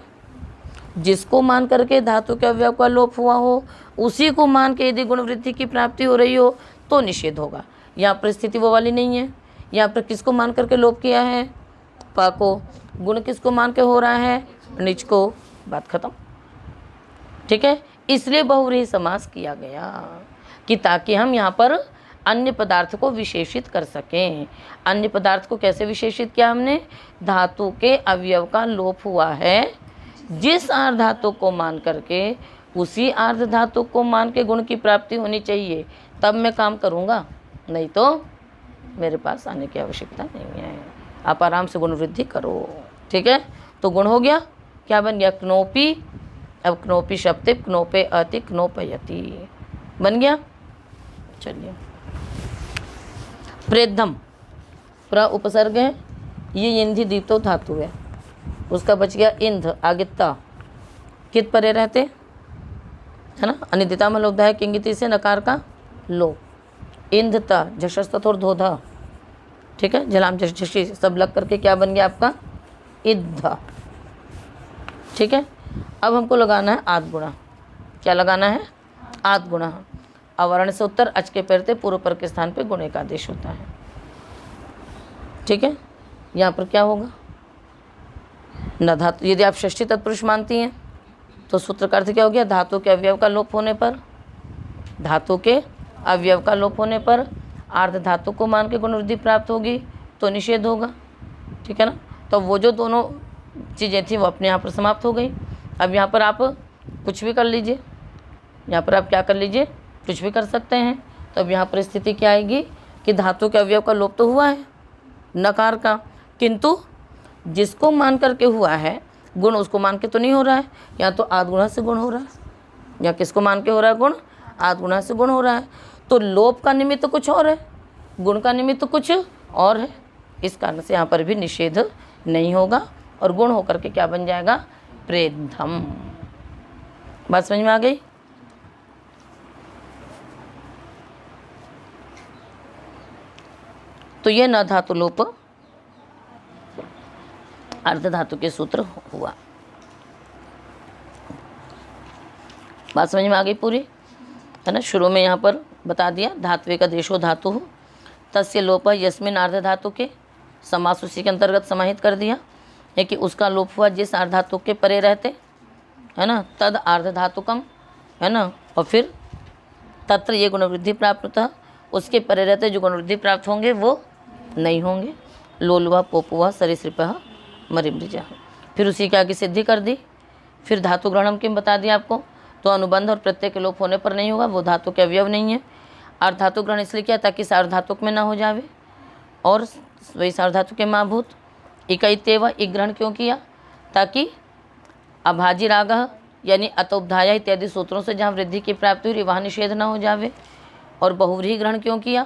जिसको मान करके धातु के अवयव का लोप हुआ हो उसी को मान के यदि गुण वृद्धि की प्राप्ति हो रही हो तो निषेध होगा। यहाँ पर स्थिति वो वाली नहीं है, यहाँ पर किसको मान करके लोप किया है, प को, गुण किसको मान के हो रहा है, निज को, बात खत्म। ठीक है, इसलिए बहुव्रीहि समास किया गया कि ताकि हम यहाँ पर अन्य पदार्थ को विशेषित कर सकें। अन्य पदार्थ को कैसे विशेषित किया हमने, धातु के अवयव का लोप हुआ है, जिस आर्ध धातु को मान करके उसी आर्ध धातु को मान के गुण की प्राप्ति होनी चाहिए, तब मैं काम करूँगा, नहीं तो मेरे पास आने की आवश्यकता नहीं है। आप आराम से गुण वृद्धि करो। ठीक है, तो गुण हो गया, क्या बन गया, क्नोपी। अब क्नोपी शब्द क्नोपे अति क्नोपयति बन गया। चलिए, प्रेद्धम पूरा उपसर्ग है, ये इंधि दीप्तो धातु है, उसका बच गया इंध, आगे ता, कित परे रहते है ना, अनिदिता में लोप है, किंगिति से नकार का लोप, इंध ता झषस्त और धोधा। ठीक है, झलाम झषी सब लग करके क्या बन गया आपका, इद्ध। ठीक है, अब हमको लगाना है आद गुणा। क्या लगाना है, आद गुणा। अवर्ण से उत्तर अच के पहले पूर्व पर के स्थान पे गुणे का आदेश होता है। ठीक है, यहाँ पर क्या होगा, न धातु, यदि आप षष्ठी तत्पुरुष मानती हैं तो सूत्र का अर्थ क्या हो गया, धातु के अवयव का लोप होने पर, धातु के अवयव का लोप होने पर आर्ध धातु को मान के गुण वृद्धि प्राप्त होगी तो निषेध होगा। ठीक है ना, तो वो जो दोनों चीज़ें थी वो अपने यहाँ पर समाप्त हो गई। अब यहाँ पर आप कुछ भी कर लीजिए, यहाँ पर आप क्या कर लीजिए, कुछ भी कर सकते हैं। तो अब यहाँ पर स्थिति क्या आएगी कि धातु के अवयव का लोप तो हुआ है नकार का, किंतु जिसको मान करके हुआ है गुण उसको मान के तो नहीं हो रहा है, या तो आद गुणा से गुण हो रहा है, या किसको मान के हो रहा है गुण, आद गुणा से गुण हो रहा है। तो लोप का निमित्त कुछ और है, गुण का निमित्त कुछ और है, इस कारण से यहाँ पर भी निषेध नहीं होगा और गुण होकर के क्या बन जाएगा, प्रेद्धम। बात समझ में आ गई। तो ये न धातु लोप अर्ध धातु के सूत्र हुआ। बात समझ में आ गई पूरी, है ना। शुरू में यहाँ पर बता दिया, धात्वे का देशो धातु हो तस्य लोप यस्मिन अर्ध धातु के, समास उसी के अंतर्गत समाहित कर दिया है कि उसका लोप हुआ जिस अर्ध धातु के परे रहते, है ना, तद अर्ध धातुकम, है ना, और फिर तत्र ये गुणवृद्धि प्राप्त होता, उसके परे रहते जो गुणवृद्धि प्राप्त होंगे वो नहीं होंगे। लोलवा पोपुआ सरीसृपः मरिमृजा, फिर उसी के आगे सिद्धि कर दी। फिर धातु ग्रहणम किम बता दिया आपको, तो अनुबंध और प्रत्यय के लोप होने पर नहीं होगा, वो धातु के अवयव नहीं है। अर्धातु ग्रहण इसलिए किया ताकि सार्वधातुक में ना हो जावे, और वही सार्वधातु के माभूत। इकैतेव एक ग्रहण क्यों किया, ताकि अभाजी राग यानी अतोपधाया इत्यादि सूत्रों से जहाँ वृद्धि की प्राप्ति हुई वहाँ निषेध न हो जावे। और बहुव्रीहि ग्रहण क्यों किया,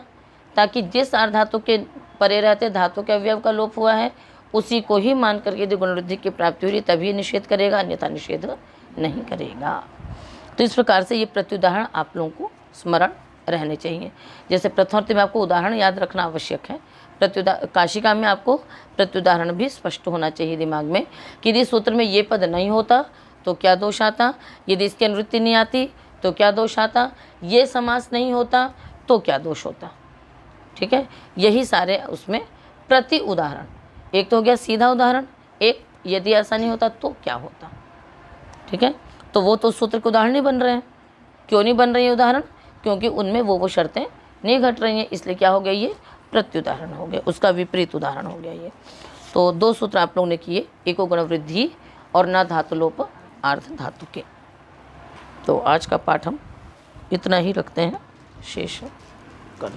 ताकि जिस अर्धातु के परे रहते धातु के अवयव का लोप हुआ है उसी को ही मान करके यदि गुणवृद्धि की प्राप्ति हुई तभी निषेध करेगा, अन्यथा निषेध नहीं करेगा। तो इस प्रकार से ये प्रत्युदाहरण आप लोगों को स्मरण रहने चाहिए। जैसे प्रथमार्थ में आपको उदाहरण याद रखना आवश्यक है, काशिका में आपको प्रत्युदाहरण भी स्पष्ट होना चाहिए दिमाग में कि यदि सूत्र में ये पद नहीं होता तो क्या दोष आता, यदि इसकी अनुवृत्ति नहीं आती तो क्या दोष आता, ये समास नहीं होता तो क्या दोष होता। ठीक है, यही सारे उसमें प्रति उदाहरण, एक तो हो गया सीधा उदाहरण, एक यदि ऐसा नहीं होता तो क्या होता। ठीक है, तो वो तो सूत्र के उदाहरण नहीं बन रहे हैं। क्यों नहीं बन रही है उदाहरण, क्योंकि उनमें वो शर्तें नहीं घट रही हैं, इसलिए क्या हो गया, ये प्रत्युदाहरण हो गया, उसका विपरीत उदाहरण हो गया ये। तो दो सूत्र आप लोगों ने किए, एको गुण वृद्धि और न धातु लोप अर्ध धातु के। तो आज का पाठ हम इतना ही रखते हैं, शेष कल।